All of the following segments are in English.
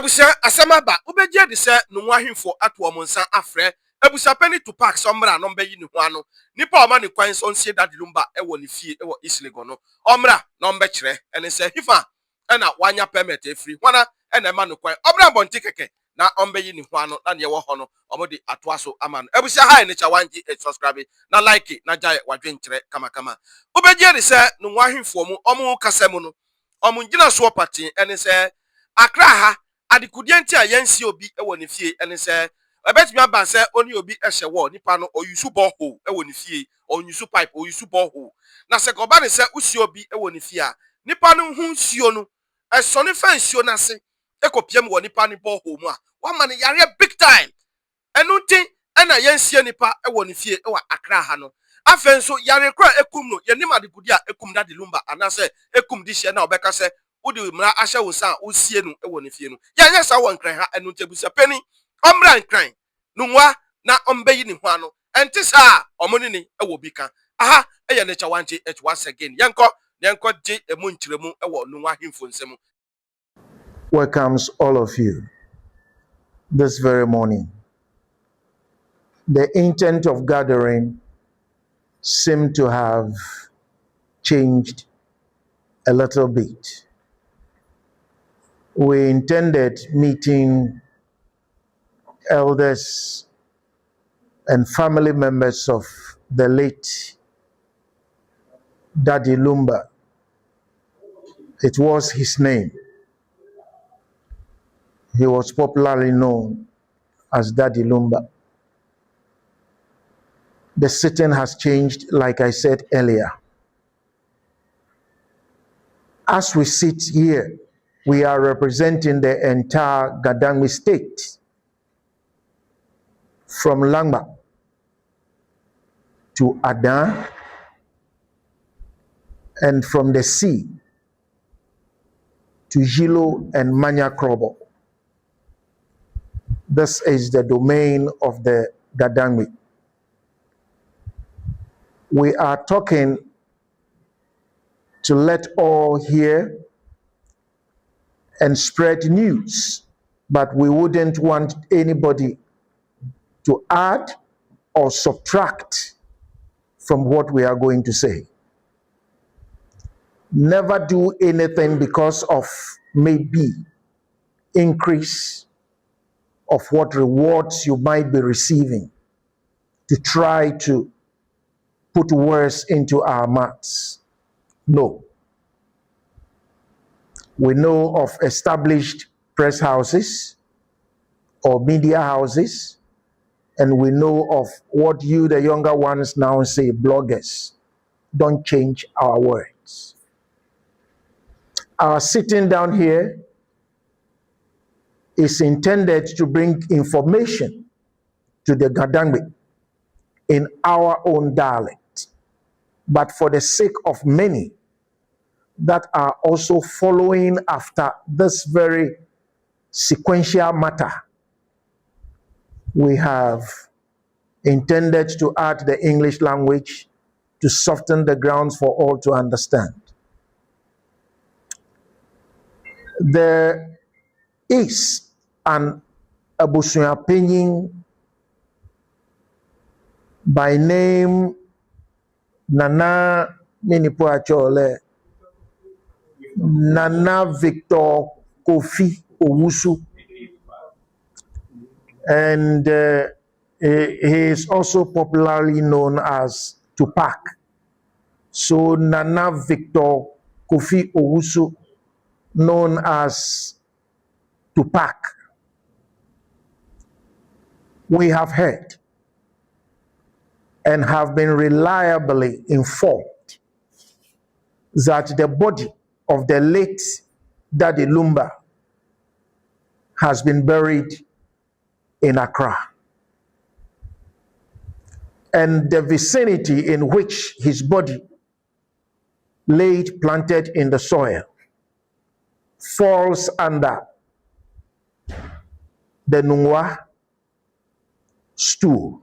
Abusua asemaba ubeje de se no ahemfo ato omonsa afre Abusua Penni Tupac somra no mbe yi ne ho ano nipa o ma ne kwan so nsie Daddy Lumba ewo ne fie ewo Islego no omra no mbe kire ene se hifa ena wanya permit efri wana ena ma no kwan omra bonti keke na ombe yi ne ho ano na ne wo ho no omode ato aso ama no Abusua hi ne cha wanji subscribe na like na jai wadwen kire kama ubeje de se no ahemfo mu omo kasam no omo ngina so party ene se akra ha adikudienti a yensi obi ewo ne fie ene se ebetumi aba se oni obi ehye wo nipa no oyusu borehole ewo ne fie oyusu pipe oyusu borehole na se ko ba ne se usi obi ewo ne fie a nipa no hu nsuo no eso ne fa nsuo na se ekopiem wo nipa ne borehole mu a wa ma ne yare big time enu tin ena yensie nipa ewo ne fie ewa akra ha no afen so yare kra ekum no yenim adikudi a ekum Daddy Lumba anase ekum di hye na obeka se udi mra ahye wo sa osie no ewo ne fie no ya sa wo nkran ha enu Abusua Penni omra nkran nwa na ombeyi ni ho ano enti sa omoni ni ewo bika aha eye ne chawanche once again yenko je emu nkyeremu ewo nwa himfo nsem. Welcomes all of you this very morning. The intent of gathering seemed to have changed a little bit. We intended meeting elders and family members of the late Daddy Lumba. It was his name. He was popularly known as Daddy Lumba. The sitting has changed, like I said earlier. As we sit here, we are representing the entire Gadangme state, from Langba to Adan, and from the sea to Jilo and Manya Krobo. This is the domain of the Gadangme. We are talking to let all hear and spread news, but we wouldn't want anybody to add or subtract from what we are going to say. Never do anything because of maybe increase of what rewards you might be receiving to try to put words into our mouths. No. We know of established press houses or media houses, and we know of what you, the younger ones, now say bloggers. Don't change our words. Our sitting down here is intended to bring information to the Gadangme in our own dialect, but for the sake of many that are also following after this very sequential matter, we have intended to add the English language to soften the grounds for all to understand. There is an Abusua Penni by name Nana Minipuachole, Nana Victor Kofi Owusu, and he is also popularly known as Tupac. So Nana Victor Kofi Owusu, known as Tupac. We have heard and have been reliably informed that the body of the late Daddy Lumba has been buried in Accra, and the vicinity in which his body laid planted in the soil falls under the Nungwa stool.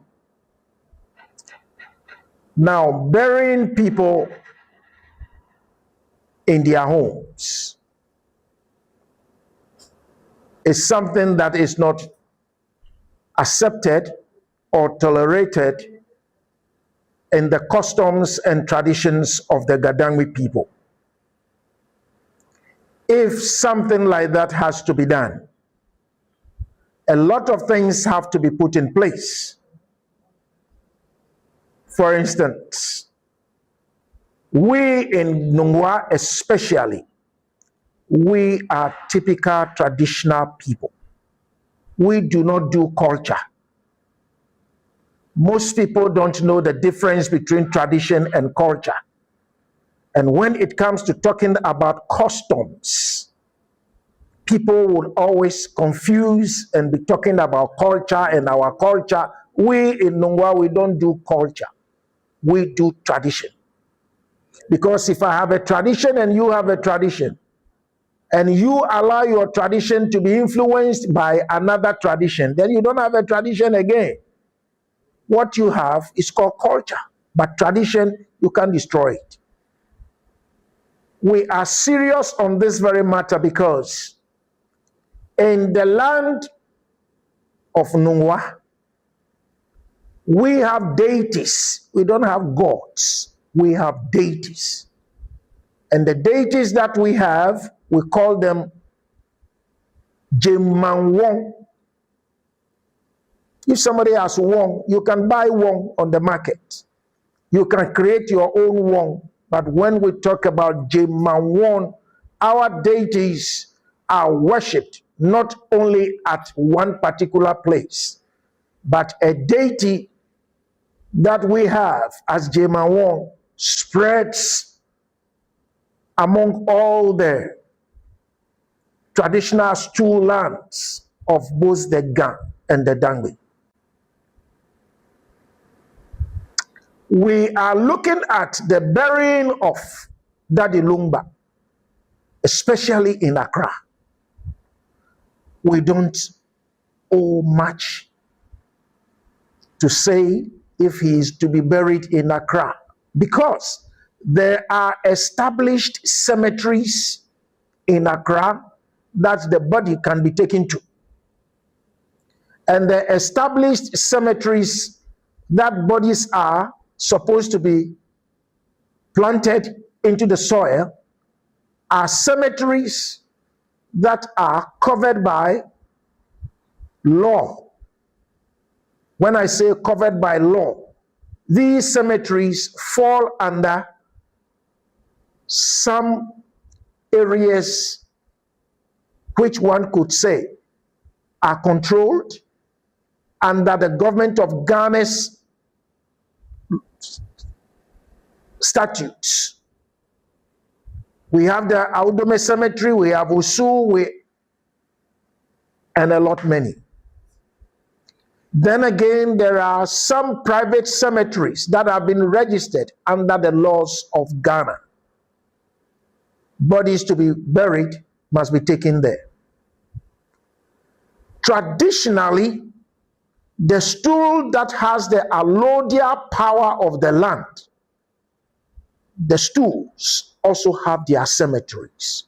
Now, burying people in their homes is something that is not accepted or tolerated in the customs and traditions of the Gadangwi people. If something like that has to be done, a lot of things have to be put in place. For instance, we in Nungwa especially, we are typical traditional people. We do not do culture. Most people don't know the difference between tradition and culture. And when it comes to talking about customs, people would always confuse and be talking about culture and our culture. We in Nungwa, we don't do culture. We do tradition. Because if I have a tradition and you have a tradition, and you allow your tradition to be influenced by another tradition, then you don't have a tradition again. What you have is called culture, but tradition, you can't destroy it. We are serious on this very matter because in the land of Nungwa, we have deities. We don't have gods. We have deities. And the deities that we have, we call them Jimanwong. If somebody has wong, you can buy wong on the market. You can create your own wong. But when we talk about Jimanwong, our deities are worshipped not only at one particular place, but a deity that we have as Jimanwong spreads among all the traditional stool lands of both the Gang and the Dangwe. We are looking at the burying of Daddy Lumba, especially in Accra. We don't owe much to say if he is to be buried in Accra, because there are established cemeteries in Accra that the body can be taken to. And the established cemeteries that bodies are supposed to be planted into the soil are cemeteries that are covered by law. When I say covered by law, these cemeteries fall under some areas which one could say are controlled under the government of Ghana's statutes. We have the Audome Cemetery, we have Usu, and a lot many. Then again, there are some private cemeteries that have been registered under the laws of Ghana. Bodies to be buried must be taken there. Traditionally, the stool that has the allodial power of the land, the stools also have their cemeteries.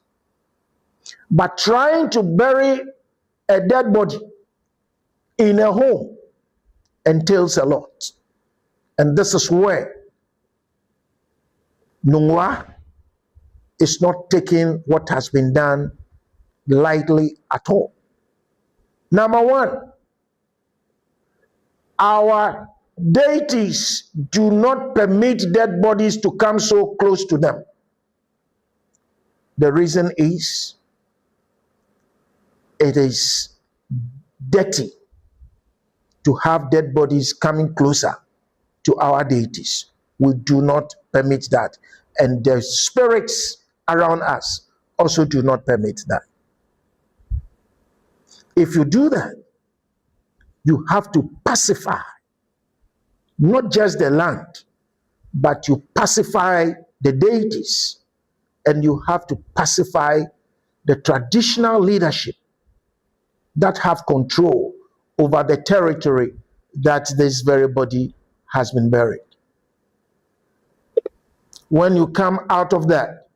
But trying to bury a dead body in a home entails a lot. And this is where Nungwa is not taking what has been done lightly at all. Number one, our deities do not permit dead bodies to come so close to them. The reason is it is dirty to have dead bodies coming closer to our deities. We do not permit that. And the spirits around us also do not permit that. If you do that, you have to pacify not just the land, but you pacify the deities, and you have to pacify the traditional leadership that have control over the territory that this very body has been buried. When you come out of that,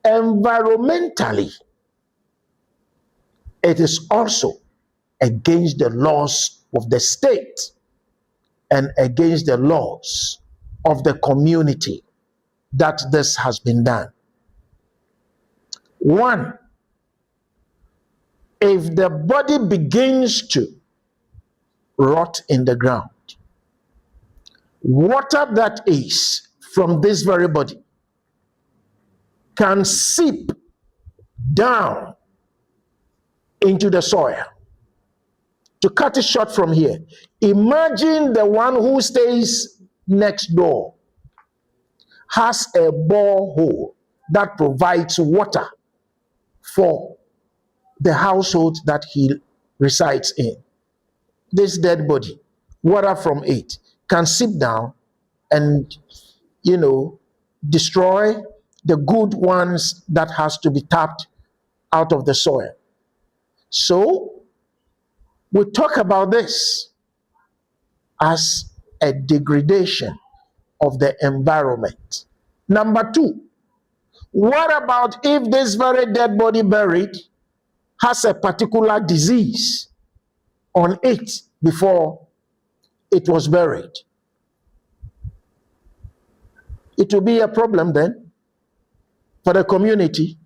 environmentally, it is also against the laws of the state and against the laws of the community that this has been done. One, if the body begins to rot in the ground, water that is from this very body can seep down into the soil. To cut it short from here, imagine the one who stays next door has a borehole that provides water for the household that he resides in. This dead body, water from it can seep down and, destroy the good ones that has to be tapped out of the soil. So we talk about this as a degradation of the environment. Number two, what about if this very dead body buried has a particular disease on it before it was buried? It will be a problem then for the community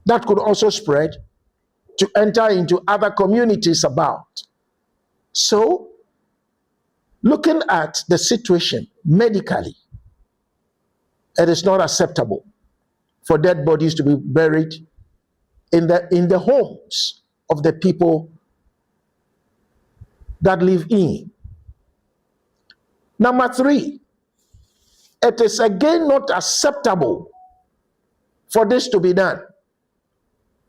that could also spread to enter into other communities about. So, looking at the situation medically, it is not acceptable for dead bodies to be buried in the homes of the people that live in. Number three, it is again not acceptable for this to be done.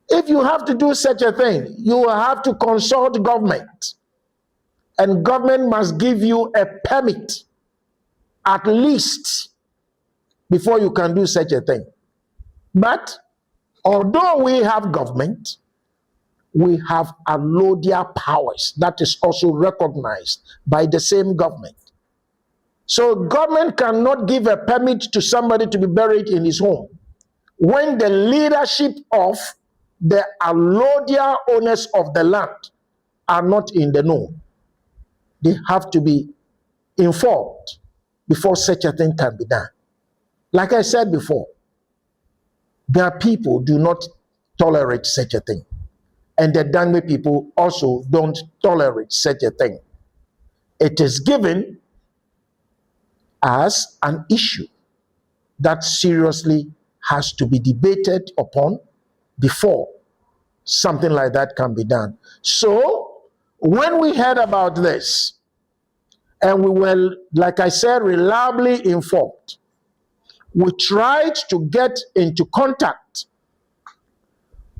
If you have to do such a thing, you will have to consult government, and government must give you a permit at least before you can do such a thing. But although we have government, we have allodial powers that is also recognized by the same government. So government cannot give a permit to somebody to be buried in his home when the leadership of the allodial owners of the land are not in the know. They have to be informed before such a thing can be done. Like I said before, their people do not tolerate such a thing. And the Dangme people also don't tolerate such a thing. It is given as an issue that seriously has to be debated upon before something like that can be done. So, when we heard about this, and we were, like I said, reliably informed, we tried to get into contact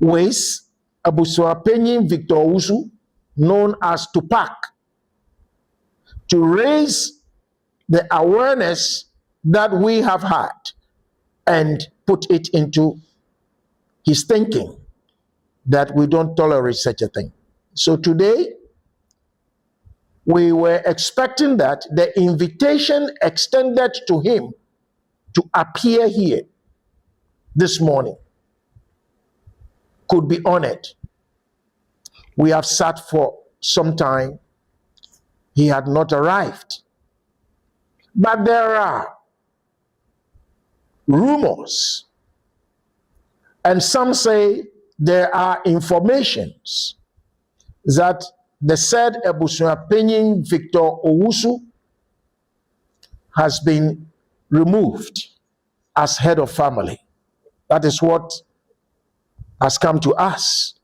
with Abusua Penni Victor Usu, known as Tupac, to raise the awareness that we have had and put it into his thinking that we don't tolerate such a thing. So today, we were expecting that the invitation extended to him to appear here this morning could be honored. We have sat for some time. He had not arrived. But there are rumors, and some say there are informations that the said Abusua Penni Victor Owusu has been removed as head of family. That is what has come to us.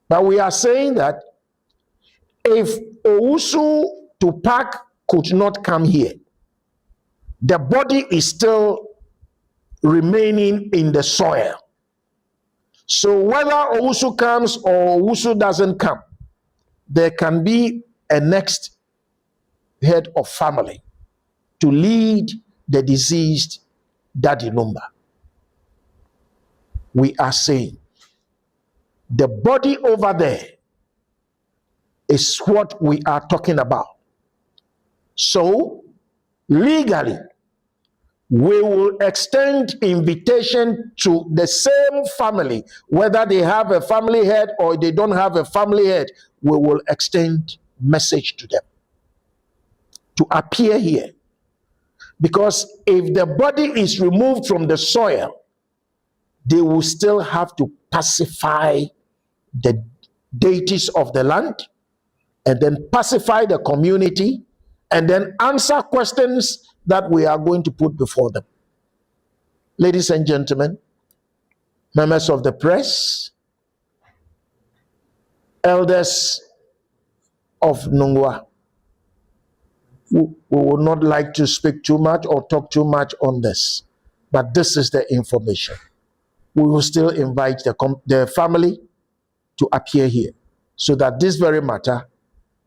But we are saying that if Owusu Tupac could not come here, the body is still remaining in the soil. So whether Owusu comes or Owusu doesn't come, there can be a next head of family to lead the deceased Daddy Lumba. We are saying the body over there is what we are talking about. So legally, we will extend invitation to the same family, whether they have a family head or they don't have a family head. We will extend message to them to appear here. Because if the body is removed from the soil, they will still have to pacify the deities of the land, and then pacify the community, and then answer questions that we are going to put before them. Ladies and gentlemen, members of the press, elders of Nungwa, we would not like to speak too much or talk too much on this, but this is the information. We will still invite the family to appear here so that this very matter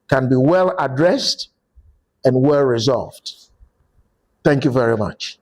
can be well addressed and well resolved. Thank you very much.